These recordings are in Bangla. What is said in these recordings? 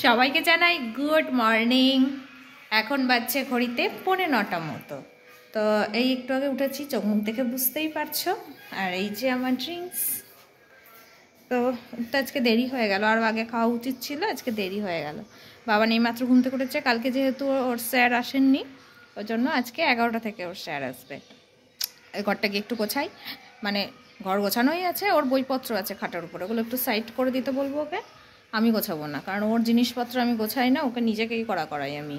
সবাইকে জানাই গুড মর্নিং। এখন বাজছে ঘড়িতে 9:45 মতো। তো এই একটু আগে উঠেছি, চোখ মুখ দেখে বুঝতেই পারছো। আর এই যে আমার ড্রিঙ্কস। তো উঠতে আজকে দেরি হয়ে গেল, আর আগে খাওয়া উচিত ছিল, আজকে দেরি হয়ে গেল। বাবা নেই মাত্র ঘুম থেকে উঠেছে। কালকে যেহেতু ওর স্যার আসেননি, ওই জন্য আজকে 11টা থেকে ওর স্যার আসবে। এই ঘরটা গিয়ে একটু গোছাই, মানে ঘর গোছানোই আছে, ওর বইপত্র আছে খাটার উপরে, ওগুলো একটু সাইড করে দিতে বলবো ওকে। আমি গোছাবো না, কারণ ওর জিনিসপত্র আমি গোছাই না, ওকে নিজেকেই করাই আমি।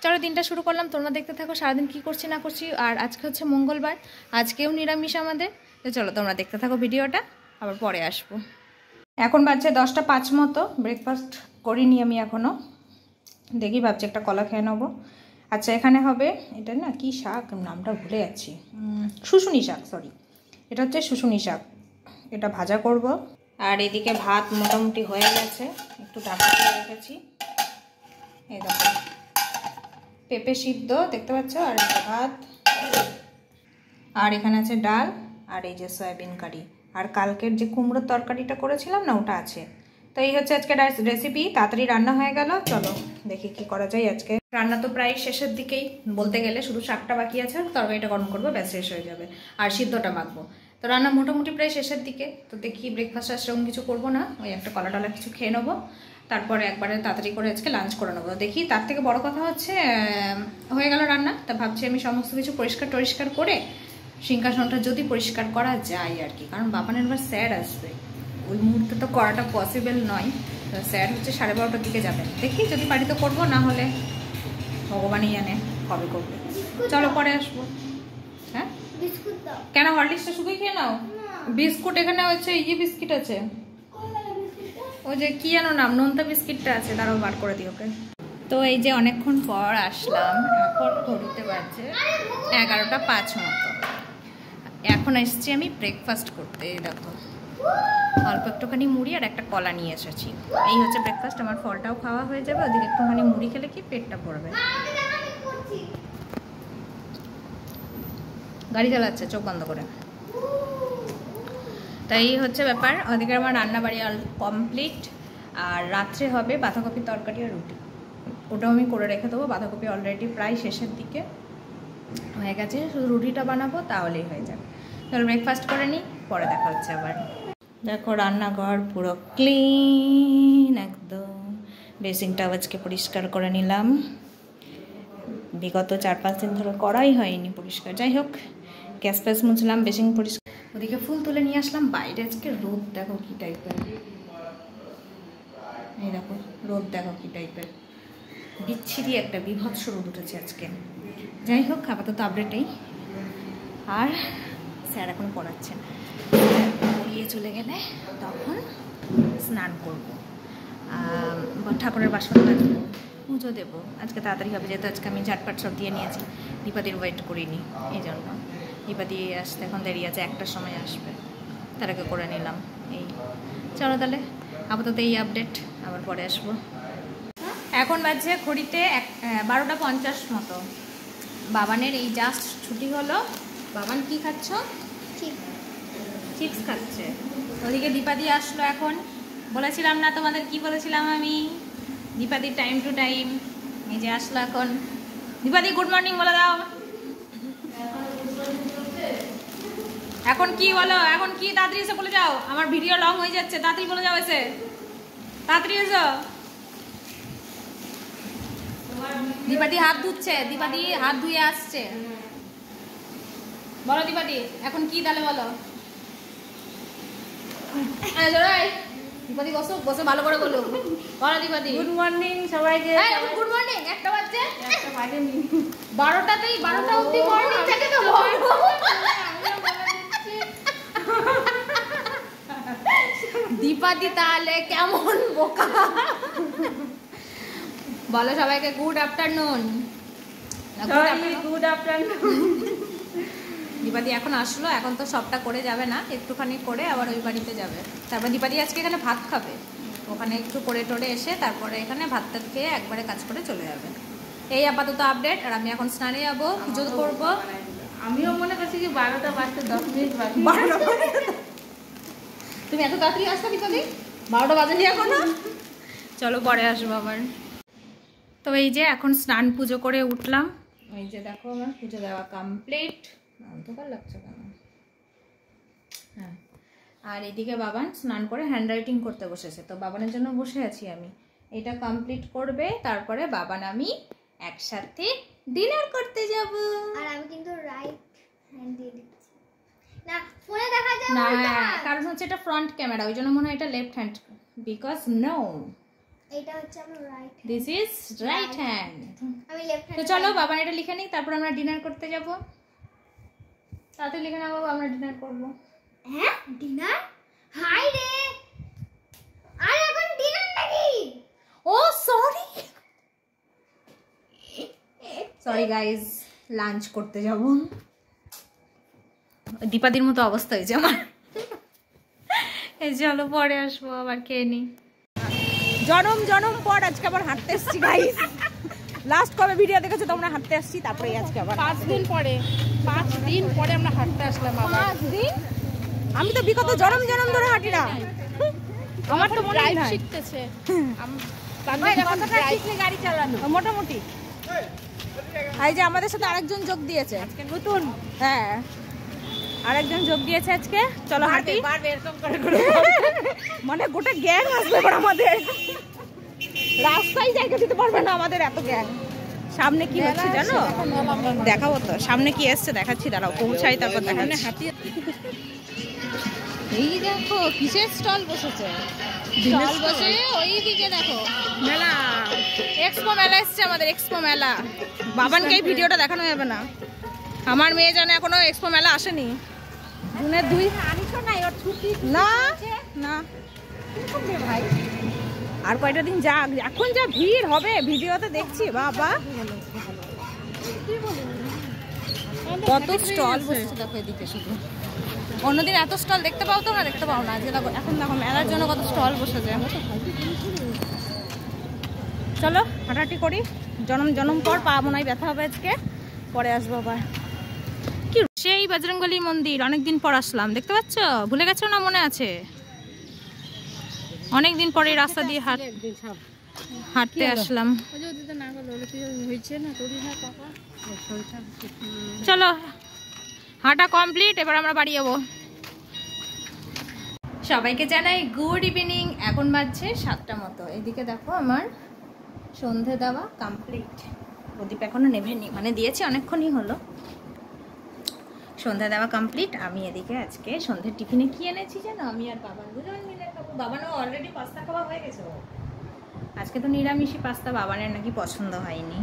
চলো দিনটা শুরু করলাম, তোমরা দেখতে থাকো সারাদিন কী করছি না করছি। আর আজকে হচ্ছে মঙ্গলবার, আজকেও নিরামিষ আমাদের। তো চলো তোমরা দেখতে থাকো ভিডিওটা, আবার পরে আসবো। এখন বাজছে 10:05 মতো, ব্রেকফাস্ট করিনি আমি এখনও। দেখি ভাবছি একটা কলা খেয়ে নেবো। আচ্ছা এখানে হবে, এটা না কি শাক, নামটা ভুলে যাচ্ছি, শুশুনি শাক, সরি, এটা হচ্ছে শুশুনি শাক। এটা ভাজা করব। আর এদিকে ভাত মোটামুটি হয়ে গেছে, একটু ঢাকা দিয়ে রেখেছি। এই দেখো পেঁপে সিদ্ধ দেখতে পাচ্ছ, আর ভাত, আর এখানে আছে ডাল, আর এই যে সয়াবিন কারি, আর কালকের যে কুমড়োর তরকারিটা করেছিলাম না, ওটা আছে। তো এই হচ্ছে আজকে রেসিপি, তাড়াতাড়ি রান্না হয়ে গেল। চলো দেখি কি করা যায় আজকে। রান্না তো প্রায় শেষের দিকেই বলতে গেলে, শুধু শাকটা বাকি আছে, তরকারিটা গরম করবো, ব্যাস শেষ হয়ে যাবে। আর সিদ্ধটা মাখবো। তো রান্না মোটামুটি প্রায় শেষের দিকে। তো দেখি ব্রেকফাস্ট সেরকম কিছু করবো না, ওই একটা কলা টলা কিছু খেয়ে নেবো, তারপরে একবারে তাড়াতাড়ি করে আজকে লাঞ্চ করে নেবো। দেখি তার থেকে বড় কথা হচ্ছে হয়ে গেল রান্না। তা ভাবছি আমি সমস্ত কিছু পরিষ্কার করে সিংহাসনটা যদি পরিষ্কার করা যায় আর কি, কারণ বাবানের এবার স্যার আসবে, ওই মুহূর্তে তো করাটা পসিবল নয়। তো স্যার হচ্ছে 12:30টার দিকে যাবেন, দেখি যদি বাড়িতে করবো, না হলে ভগবানই জানে কবে করবে। চলো পরে আসবো। হ্যাঁ কেন, হরলিক্সটা শুধুই খেয়ে নাও? বিস্কুট এখানে হচ্ছে ইয়ে বিস্কিট আছে, ওই যে কি জানো নাম, নোনতা বিস্কিটটা আছে, তারাও বার করে দিই ওকে। তো এই যে অনেকক্ষণ পর আসলাম, এখন ঘড়িতে বাজছে 11:05 মতো। এখন এসেছি আমি ব্রেকফাস্ট করতে। দেখো অল্প একটুখানি মুড়ি আর একটা কলা নিয়ে এসেছি, এই হচ্ছে ব্রেকফাস্ট। আমার ফলটাও খাওয়া হয়ে যাবে, ওদিকে একটুখানি মুড়ি খেলে কি পেটটা পড়বে। গাড়ি চালাচ্ছে চোখ বন্ধ করে। তাই হচ্ছে ব্যাপার। ওদিকে আমার রান্না বাড়ি কমপ্লিট। আর রাত্রে হবে বাঁধাকপি তরকারি আর রুটি, ওটাও আমি করে রেখে দেবো। বাঁধাকপি অলরেডি প্রায় শেষের দিকে হয়ে গেছে, শুধু রুটিটা বানাবো, তাহলেই হয়ে যাবে। তাহলে ব্রেকফাস্ট করে নিই, পরে দেখা হচ্ছে আবার। দেখো রান্নাঘর পুরো ক্লিন একদম। বেসিনটাও আজকে পরিষ্কার করে নিলাম, বিগত 4-5 দিন ধরে করাই হয়নি পরিষ্কার। যাই হোক, গ্যাস ফ্যাস মুছলাম, বেসিন পরিষ্কার। ওদিকে ফুল তুলে নিয়ে আসলাম। বাইরে আজকে রোদ দেখো কি টাইপের, এই দেখো রোদ দেখো কি টাইপের, বিচ্ছিরি একটা বিভৎস রোদ উঠেছে আজকে। যাই হোক, আপাতত আপডেটেই। আর স্যার এখন পড়াচ্ছেন, পড়িয়ে চলে গেলে তখন স্নান করবো, ঠাকুরের বাসন মাজবো, পুজো দেবো। আজকে তাড়াতাড়ি হবে, যেহেতু আজকে আমি ঝাটপাট সব দিয়ে নিয়েছি। দীপাদির ওয়েট করিনি, এই জন্য দীপাদি আসতে এখন দেরি আছে, 1টার সময় আসবে, তার আগে করে নিলাম। এই চলো তাহলে আপাতত এই আপডেট, আবার পরে আসবো। এখন বাজছে ঘড়িতে 12:50 মতো। বাবানের এই জাস্ট ছুটি হলো। বাবান কি খাচ্ছ? চিপস খাচ্ছে। ওদিকে দীপাদি আসলো এখন। বলেছিলাম না তোমাদের, কি বলেছিলাম আমি, দীপাদির টাইম টু টাইম। এই যে আসলো এখন। দীপাদি গুড মর্নিং বলে দাও। এখন কি বলো, এখন কি, তাড়াতাড়ি এসে বলে যাও, আমার ভিডিও লং হয়ে যাচ্ছে, তাড়াতাড়ি বলে যাও, এসে তাড়াতাড়ি এসো। দীপাদি হাত ধুচ্ছে, দীপাদি হাত ধুয়ে আসছে। বলো দীপাদি এখন কি, তাহলে বলো। দীপাদি বসো, বসে ভালো করে বলো। বলো দীপাদি। গুড মর্নিং সবাইকে। Good morning. 1টা বাজছে, 12টাতেই 12টা অবধি মর্নিং থেকে তো দীপাদি তাহলে কেমন বোকা। বলো সবাইকে গুড আফটারনুন। Good afternoon. দীপাদি এখন আসলো, এখন তো সবটা করে যাবে না, একটুখানি করে আবার ওই বাড়িতে যাবে। তারপর দীপাদি আজকে এখানে ভাত খাবে, ওখানে একটু করে টোরে এসে তারপরে এখানে ভাত টাত খেয়ে একবারে কাজ করে চলে যাবে। এই আপাতত আপডেট। আর আমি এখন স্নানে যাবো, পুজো করবো। আমিও মনে করছি কি 12টা বাজতে 10 মিনিট বাকি। তুমি এত তাড়াতাড়ি আসতে বিকালে 12টা বাজেনি এখনো। চলো পরে আসবো আবার। তো এই যে এখন স্নান পুজো করে উঠলাম। এই যে দেখো আমার পুজো দেওয়া কমপ্লিট। অন্ধকার লাগছে কেন? হ্যাঁ, আর এদিকে বাবান স্নান করে হ্যান্ডরাইটিং করতে বসেছে, তো বাবানের জন্য বসে আছি আমি। এটা কমপ্লিট করবে, তারপরে বাবান আমি একসাথে ডিনার করতে যাব। আর আমি কিন্তু রাইট হ্যান্ড দিয়ে দিচ্ছি না, ফোনে দেখা যায় না, উল্টা। কারণ হচ্ছে এটা ফ্রন্ট ক্যামেরা, ওই জন্য মনে হয় এটা লেফট হ্যান্ড, বিকজ নো, এটা হচ্ছে আমার right, this is right hand. আমি লেফট তো হ্যান্ড। চলো বাবান এটা লিখে নিই, তারপর আমরা ডিনার করতে যাব। তাড়াতাড়ি লিখে নাও বাবা, আমরা ডিনার করব। হ্যাঁ ডিনার? হাই রে, আর এখন ডিনার নাকি? ও সরি সরি গাইজ, লাঞ্চ করতে যাব। দীপাদির মতো অবস্থা হয়েছে আমার। এই চলো পরে আসবো, আবার খেয়ে নি। জনম পর আজকে আবার হাঁটতে এসছি গাইজ। লাস্ট কবে ভিডিও দেখেছো তোমরা হাঁটতে আসছি, তারপরে আজকে আবার 5 দিন পরে আমরা হাঁটতে আসলাম। 5 দিন? আমি তো বিগত জনম ধরে হাঁটি না, আমার তো মনে হয় শিখতেছে গাড়ি চালানো মোটামুটি। এই যে আমাদের সাথে আরেকজন যোগ দিয়েছে নতুন, হ্যাঁ আরেকজন যোগ দিয়েছে আজকে। চলো হাঁটি, মানে গোটা গ্যাং আসবে এবার আমাদের। রাস্তায় জায়গা দিতে পারবে না আমাদের এত গ্যাং। সামনে কি হচ্ছে জানো? দেখাবো তো, সামনে কি এসছে দেখাচ্ছি, দাঁড়াও পৌঁছাই তারপর দেখাচ্ছি। এই দেখো কিসের স্টল বসেছে, স্টল বসে ওইদিকে দেখো মেলা, এক্সপো মেলা এসছে আমাদের, এক্সপো মেলা। বাবানকে এই ভিডিওটা দেখানো যাবে না, আমার মেয়ে জানে এখনো এক্সপো মেলা আসেনি। জুনের 2 না না ভাই, আর কয়টা দিন যাক, এখন যা ভিড় হবে ভিডিওতে দেখছি বাবা, কত স্টল বসেছে দেখো এদিকে। শুধু অন্যদিন এত স্টল দেখতে পাও তোমরা, দেখতে পাও না, যে দেখো এখন দেখো মেলার জন্য কত স্টল বসেছে। চলো হাঁটাহাঁটি করি, জনম পর পা মনে হয় ব্যথা হবে আজকে, পরে আসবো আবার। কি সেই বজরংবলী মন্দির, অনেকদিন পর আসলাম, দেখতে পাচ্ছ? ভুলে গেছো না? মনে আছে অনেকদিন পরে এই রাস্তা দিয়ে হাঁটতে আসলাম। চলো হাঁটা কমপ্লিট, এবার আমরা বাড়ি যাবো। সবাইকে জানাই গুড ইভিনিং। এখন বাজছে 7টা মতো। এদিকে দেখো আমার সন্ধে দেওয়া কমপ্লিট, প্রদীপ এখনো নেভেনি, মানে দিয়েছি অনেকক্ষণই হলো। সন্ধ্যা দেওয়া কমপ্লিট। আমি এদিকে আজকে সন্ধ্যের টিফিনে কি এনেছি জানো? আমি আর বাবান দুজন মিলে খাবো। বাবানও অলরেডি পাস্তা খাওয়া হয়ে গেছে, আজকে তো নিরামিষই পাস্তা, বাবানের নাকি পছন্দ হয়নি।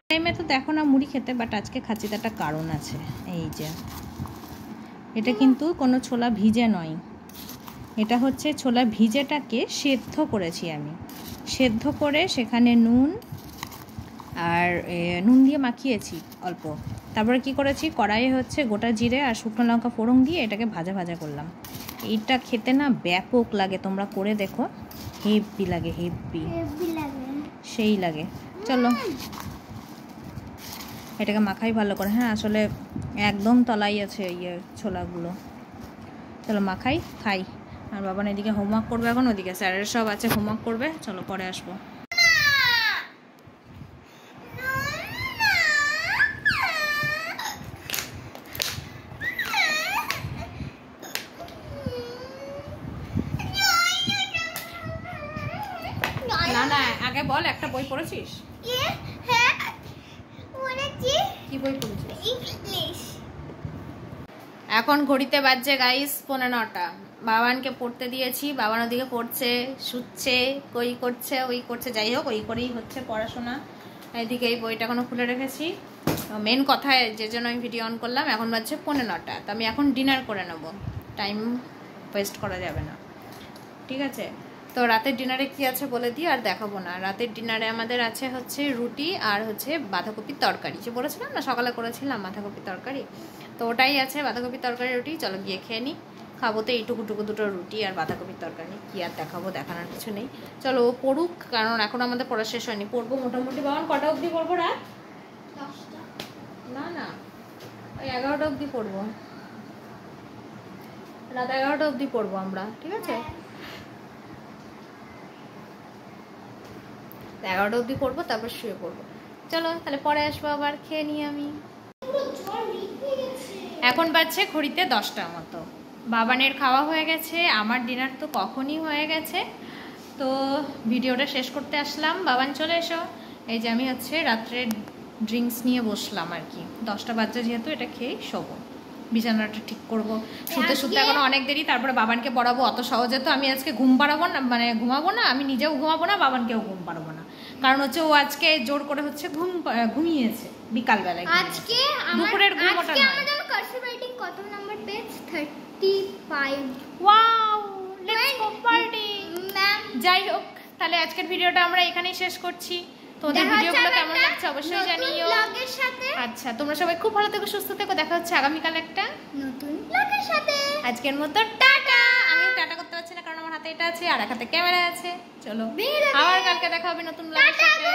টাইমে তো দেখো না মুড়ি খেতে, বাট আজকে খাচ্ছি, তার একটা কারণ আছে। এই যে এটা কিন্তু কোনো ছোলা ভিজে নয়, এটা হচ্ছে ছোলা ভিজেটাকে সেদ্ধ করেছি আমি, সেদ্ধ করে সেখানে নুন আর নুন দিয়ে মাখিয়েছি অল্প। তারপরে কি করেছি, কড়াইয়ে হচ্ছে গোটা জিরে আর শুকনো লঙ্কা ফোড়ন দিয়ে এটাকে ভাজা ভাজা করলাম। এইটা খেতে না ব্যাপক লাগে, তোমরা করে দেখো, হেভি লাগে, হেভি সেই লাগে। চলো এটাকে মাখাই ভালো করে। হ্যাঁ আসলে একদম তলাই আছে ইয়ে ছোলাগুলো। চলো মাখাই, খাই। আর বাবান এদিকে হোমওয়ার্ক করবে, এখন ওদিকে স্যারের সব আছে হোমওয়ার্ক করবে। চলো পরে আসবো। না না আগে বল, একটা বই পড়েছিস? কি বই পড়েছিস? এখন ঘড়িতে বাজছে গাইস 9:15। বাবানকে পড়তে দিয়েছি, বাবান ওদিকে পড়ছে, শুচ্ছে, কই করছে, ওই করছে, যাই হোক ওই করেই হচ্ছে পড়াশোনা। এদিকে এই বইটা এখনো খুলে রেখেছি। মেন কথায় যে জন্য আমি ভিডিও অন করলাম, এখন বাজছে 9:15। তো আমি এখন ডিনার করে নেব, টাইম ওয়েস্ট করা যাবে না, ঠিক আছে? তো রাতের ডিনারে কি আছে বলে দিই, আর দেখাবো না। রাতের ডিনারে আমাদের আছে হচ্ছে রুটি আর হচ্ছে বাঁধাকপির তরকারি, যে বলেছিলাম না সকালে করেছিলাম বাঁধাকপির তরকারি, তো ওটাই আছে, বাঁধাকপির তরকারি রুটি। চলো গিয়ে খেয়ে নিই। খাবো তো এইটুকু দুটো রুটি আর বাঁধাকপির তরকারি, কি আর দেখাবো, দেখানোর কিছু নেই। চলো ও পড়ুক, কারণ এখন আমাদের পড়া শেষ হয়নি, পড়বো মোটামুটি। বাবান কটা অবধি পড়বো রাত? না না ওই 11টা অবধি পড়বো। রাত 11টা অবধি পড়বো আমরা, ঠিক আছে? 11টা অবধি পড়বো, তারপর শুয়ে পড়বো। চলো তাহলে পরে আসবো, আবার খেয়ে নিই আমি। এখন বাজছে ঘড়িতে 10টার মতো। বাবানের খাওয়া হয়ে গেছে, আমার ডিনার তো কখনই হয়ে গেছে। তো ভিডিওটা শেষ করতে আসলাম। বাবান চলে এসো। এই যে আমি হচ্ছে রাত্রে ড্রিঙ্কস নিয়ে বসলাম আর কি। 10টা বাজছে যেহেতু, এটা খেয়েই শোবো, বিছানাটা ঠিক করবো। শুতে শুতে এখনো অনেক দেরি, তারপরে বাবানকে পড়াবো। অত সহজে তো আমি আজকে ঘুম পাড়াবো না, মানে ঘুমাবো না, আমি নিজেও ঘুমাবো না, বাবানকেও ঘুম পাড়াবো না। কারণ হচ্ছে ও আজকে জোর করে হচ্ছে ঘুমিয়েছে বিকালবেলায়। আজকে দুপুরের ঘুমোটা আজকে নয়। আমরা যেন কার্সিভ রাইটিং কত number page? 35। Wow, let's go party. Ma'am, যাই হোক, তাহলে আজকের ভিডিওটা আমরা এখানেই শেষ করছি। তোমাদের ভিডিওগুলো কেমন লাগছে অবশ্যই জানিও। ব্লগের সাথে। আচ্ছা, তোমরা সবাই খুব ভালো থেকো, সুস্থ থেকো। দেখা হচ্ছে আগামীকাল একটা নতুন ব্লগের সাথে। আজকের মতো টাটা। আমি টাটা করতে পারছি না কারণ আমার হাতে এটা আছে আর এক হাতে ক্যামেরা আছে। চলো, আবার কালকে দেখা হবে নতুন ব্লগের সাথে।